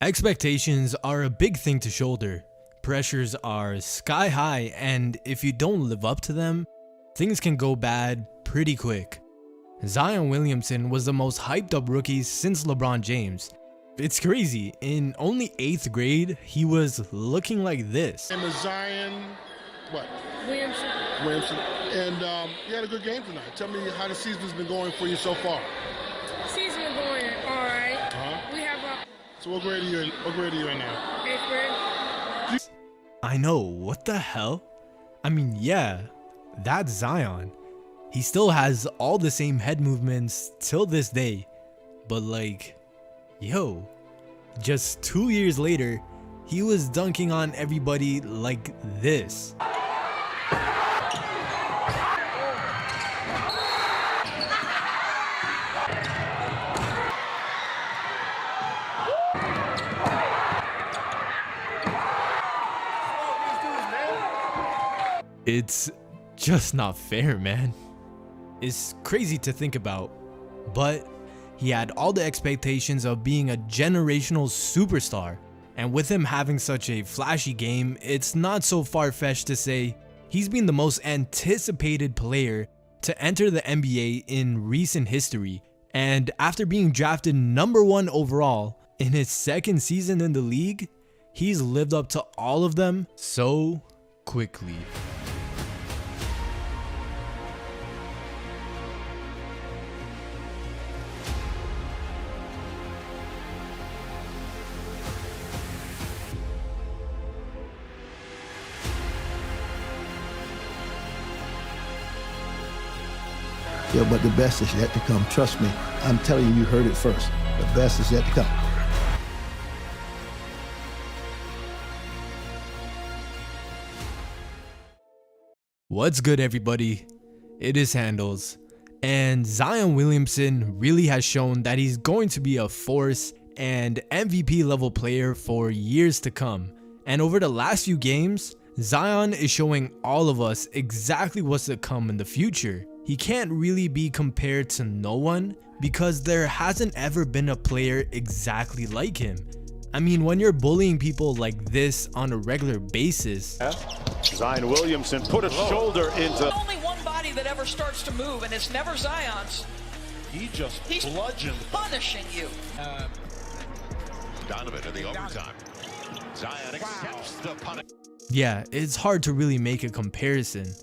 Expectations are a big thing to shoulder. Pressures are sky high, and if you don't live up to them, things can go bad pretty quick. Zion Williamson was the most hyped up rookie since LeBron James. It's crazy, in only 8th grade, he was looking like this. And Zion, what? Williamson. And you had a good game tonight. Tell me how the season's been going for you so far. Season going all right. We have So what grade are you in? What grade are you in now? 8th grade. I know, what the hell? I mean, yeah, that's Zion. He still has all the same head movements till this day, but like, yo, just 2 years later, he was dunking on everybody like this. It's just not fair, man. It's crazy to think about, but he had all the expectations of being a generational superstar, and with him having such a flashy game, it's not so far-fetched to say he's been the most anticipated player to enter the NBA in recent history. And after being drafted #1 overall in his 2nd season in the league, he's lived up to all of them so quickly. Yeah, but the best is yet to come. Trust me. I'm telling you, you heard it first. The best is yet to come. What's good, everybody? It is Handles, and Zion Williamson really has shown that he's going to be a force and MVP level player for years to come. And over the last few games, Zion is showing all of us exactly what's to come in the future. He can't really be compared to no one because there hasn't ever been a player exactly like him. I mean, when you're bullying people like this on a regular basis. Zion Williamson put a shoulder into. Only one body that ever starts to move, and it's never Zion's. He's bludgeoned. Punishing you. Donovan in the overtime. Zion accepts the punishment. Yeah, it's hard to really make a comparison.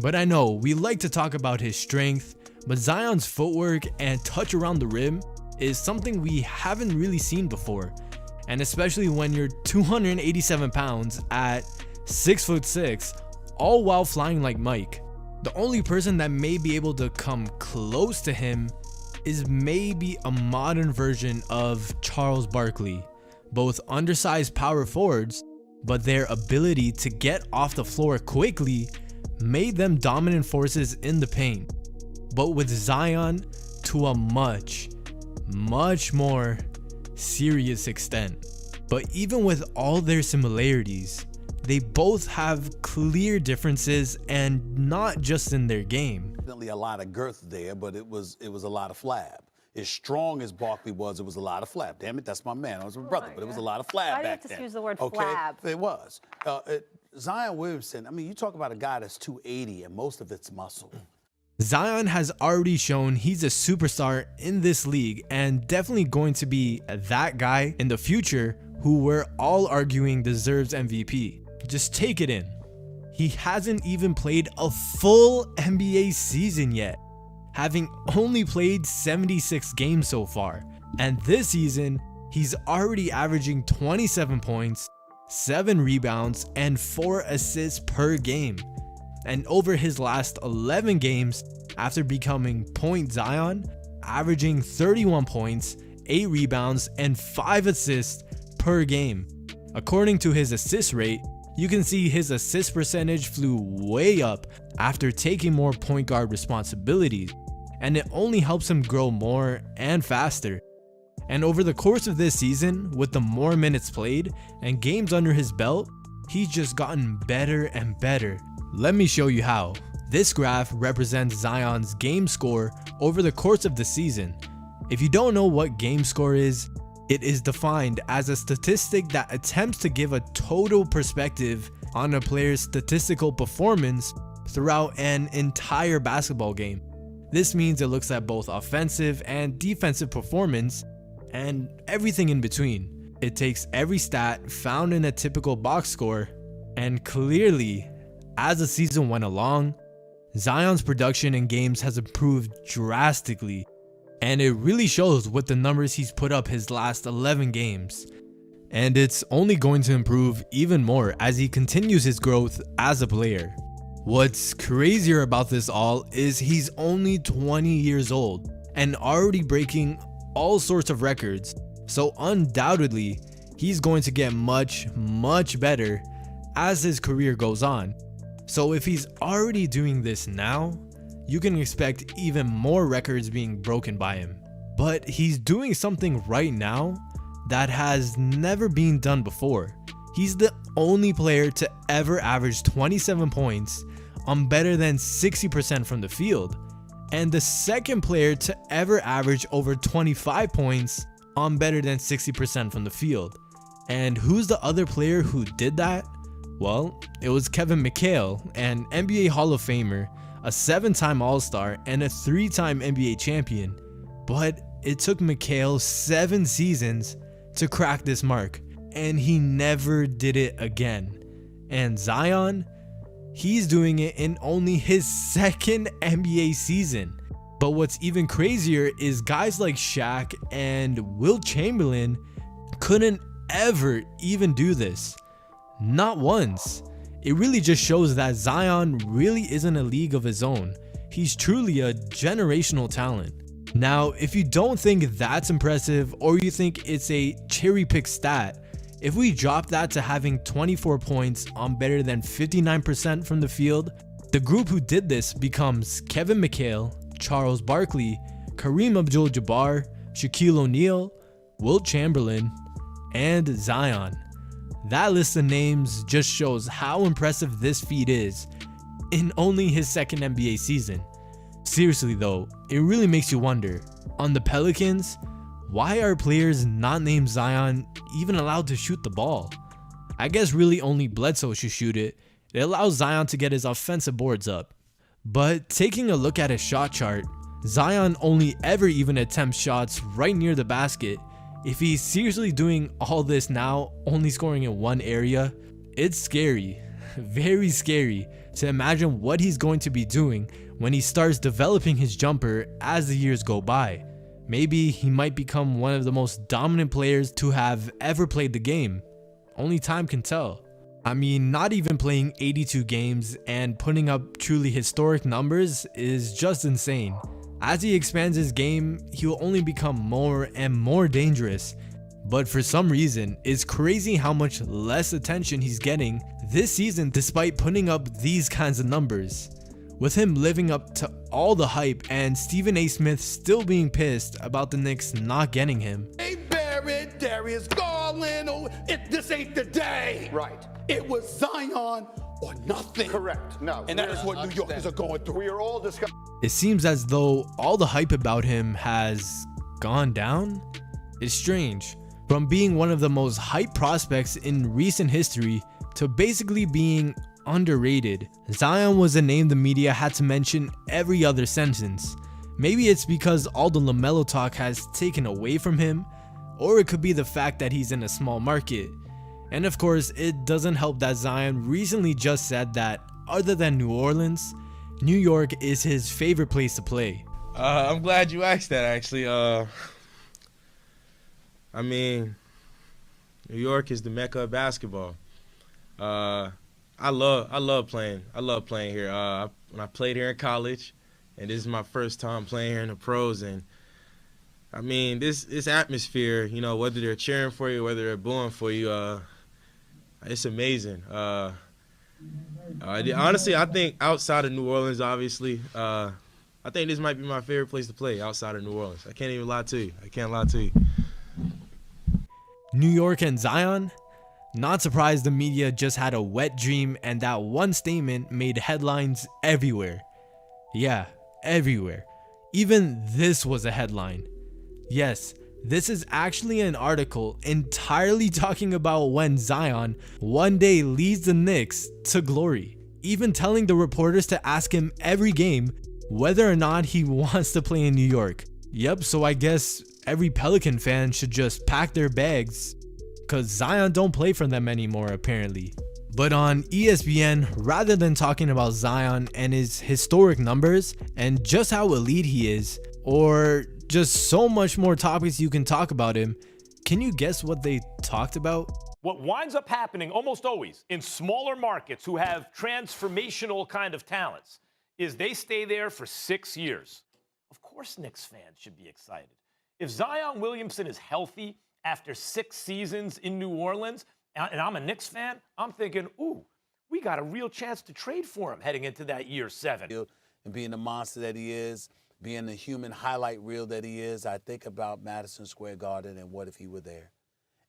But I know we like to talk about his strength, but Zion's footwork and touch around the rim is something we haven't really seen before. And especially when you're 287 pounds at 6'6", all while flying like Mike. The only person that may be able to come close to him is maybe a modern version of Charles Barkley. Both undersized power forwards, but their ability to get off the floor quickly made them dominant forces in the paint. But with Zion to a much more serious extent. But even with all their similarities, they both have clear differences, and not just in their game. Definitely a lot of girth there, but it was a lot of flab. As strong as Barkley was, it was a lot of flab. Damn it, that's my man. I was my brother, but it was a lot of flab Why do you back have to then. use the word okay? flab? It was. Zion Williamson, I mean, you talk about a guy that's 280 and most of it's muscle. Zion has already shown he's a superstar in this league, and definitely going to be that guy in the future who we're all arguing deserves MVP. Just take it in. He hasn't even played a full NBA season yet, having only played 76 games so far. And this season, he's already averaging 27 points, 7 rebounds, and 4 assists per game. And over his last 11 games, after becoming Point Zion, averaging 31 points, 8 rebounds, and 5 assists per game. According to his assist rate, you can see his assist percentage flew way up after taking more point guard responsibilities, and it only helps him grow more and faster. And over the course of this season, with the more minutes played and games under his belt, he's just gotten better and better. Let me show you how. This graph represents Zion's game score over the course of the season. If you don't know what game score is, It is defined as a statistic that attempts to give a total perspective on a player's statistical performance throughout an entire basketball game. This means it looks at both offensive and defensive performance and everything in between. It takes every stat found in a typical box score, and clearly, as the season went along, Zion's production in games has improved drastically, and it really shows with the numbers he's put up his last 11 games. And it's only going to improve even more as he continues his growth as a player. What's crazier about this all is he's only 20 years old and already breaking all sorts of records, so undoubtedly he's going to get much better as his career goes on. So if he's already doing this now, you can expect even more records being broken by him. But he's doing something right now that has never been done before. He's the only player to ever average 27 points on better than 60% from the field, and the second player to ever average over 25 points on better than 60% from the field. And who's the other player who did that? Well, it was Kevin McHale, an NBA Hall of Famer, a 7-time All-Star, and a 3-time NBA champion. But it took McHale 7 seasons to crack this mark, and he never did it again. And Zion, he's doing it in only his 2nd NBA season. But what's even crazier is guys like Shaq and Wilt Chamberlain couldn't ever even do this. Not once. It really just shows that Zion really isn't a league of his own. He's truly a generational talent. Now, if you don't think that's impressive, or you think it's a cherry-picked stat, if we drop that to having 24 points on better than 59% from the field, the group who did this becomes Kevin McHale, Charles Barkley, Kareem Abdul-Jabbar, Shaquille O'Neal, Wilt Chamberlain, and Zion. That list of names just shows how impressive this feat is in only his 2nd NBA season. Seriously though, it really makes you wonder, on the Pelicans, why are players not named Zion even allowed to shoot the ball? I guess really only Bledsoe should shoot it. It allows Zion to get his offensive boards up. But taking a look at his shot chart, Zion only ever even attempts shots right near the basket. If he's seriously doing all this now, only scoring in one area, it's scary, very scary to imagine what he's going to be doing when he starts developing his jumper as the years go by. Maybe he might become one of the most dominant players to have ever played the game. Only time can tell. I mean, not even playing 82 games and putting up truly historic numbers is just insane. As he expands his game, he will only become more and more dangerous. But for some reason, it's crazy how much less attention he's getting this season despite putting up these kinds of numbers. With him living up to all the hype and Stephen A. Smith still being pissed about the Knicks not getting him. Hey Barrett, Darius Garland, this ain't the day. Right. It was Zion or nothing. Correct. No. And that is what New Yorkers are going through. We are all discussing. It seems as though all the hype about him has gone down. It's strange. From being one of the most hyped prospects in recent history to basically being underrated, Zion was a name the media had to mention every other sentence. Maybe it's because all the LaMelo talk has taken away from him, or it could be the fact that he's in a small market. And of course, it doesn't help that Zion recently just said that other than New Orleans, New York is his favorite place to play. I'm glad you asked that, actually. I mean, New York is the mecca of basketball. I love playing here. When I played here in college, and this is my first time playing here in the pros, and I mean, this atmosphere, you know, whether they're cheering for you, whether they're booing for you, it's amazing. Honestly, I think outside of New Orleans, obviously, I think this might be my favorite place to play outside of New Orleans. I can't even lie to you. I can't lie to you. New York and Zion? Not surprised the media just had a wet dream and that one statement made headlines everywhere. Yeah, everywhere. Even this was a headline. Yes, This is actually an article entirely talking about when Zion one day leads the Knicks to glory, even telling the reporters to ask him every game whether or not he wants to play in New York. Yep, so I guess every Pelican fan should just pack their bags, cause Zion don't play for them anymore apparently. But on ESPN, rather than talking about Zion and his historic numbers and just how elite he is, or just so much more topics you can talk about him, can you guess what they talked about? What winds up happening almost always in smaller markets who have transformational kind of talents is they stay there for 6 years. Of course Knicks fans should be excited. If Zion Williamson is healthy after 6 seasons in New Orleans, and I'm a Knicks fan, I'm thinking, ooh, we got a real chance to trade for him heading into that year 7. And being the monster that he is, being the human highlight reel that he is, I think about Madison Square Garden and what if he were there.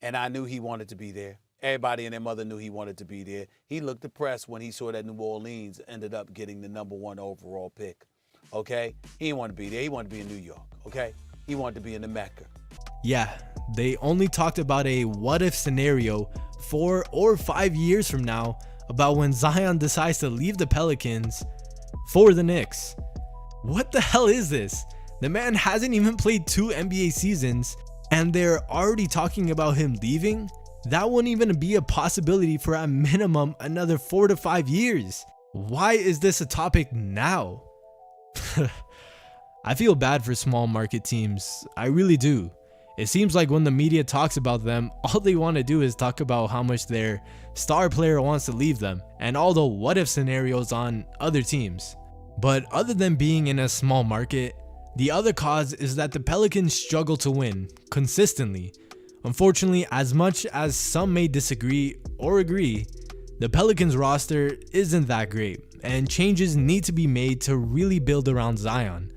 And I knew he wanted to be there. Everybody and their mother knew he wanted to be there. He looked depressed when he saw that New Orleans ended up getting the #1 overall pick, okay? He didn't want to be there. He wanted to be in New York, okay? He wanted to be in the Mecca. Yeah, they only talked about a what-if scenario 4 or 5 years from now about when Zion decides to leave the Pelicans for the Knicks. What the hell is this? The man hasn't even played 2 NBA seasons and they're already talking about him leaving? That wouldn't even be a possibility for at minimum another 4 to 5 years. Why is this a topic now? I feel bad for small market teams, I really do. It seems like when the media talks about them, all they want to do is talk about how much their star player wants to leave them and all the what if scenarios on other teams. But other than being in a small market, the other cause is that the Pelicans struggle to win consistently. Unfortunately, as much as some may disagree or agree, the Pelicans roster isn't that great and changes need to be made to really build around Zion.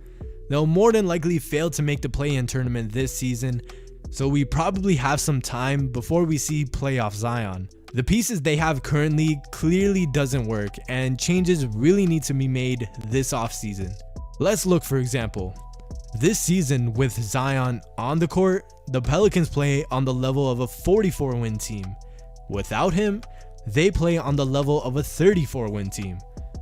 They'll more than likely fail to make the play-in tournament this season, so we probably have some time before we see playoff Zion. The pieces they have currently clearly doesn't work and changes really need to be made this offseason. Let's look, for example. This season with Zion on the court, the Pelicans play on the level of a 44-win team. Without him, they play on the level of a 34-win team.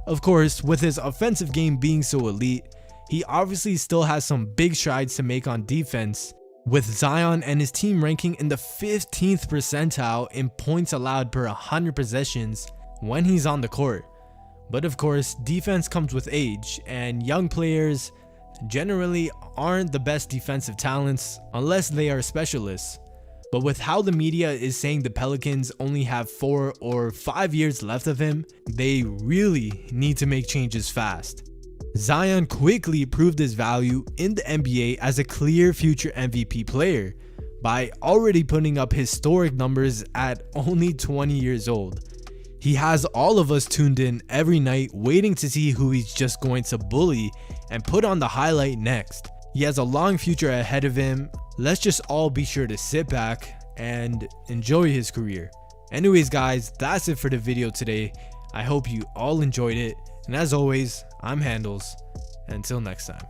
Of course, with his offensive game being so elite, he obviously still has some big strides to make on defense, with Zion and his team ranking in the 15th percentile in points allowed per 100 possessions when he's on the court. But of course, defense comes with age, and young players generally aren't the best defensive talents unless they are specialists. But with how the media is saying the Pelicans only have 4 or 5 years left of him, they really need to make changes fast. Zion quickly proved his value in the NBA as a clear future MVP player by already putting up historic numbers at only 20 years old. He has all of us tuned in every night waiting to see who he's just going to bully and put on the highlight next. He has a long future ahead of him. Let's just all be sure to sit back and enjoy his career. Anyways guys, that's it for the video today. I hope you all enjoyed it, and as always, I'm Handles. Until next time.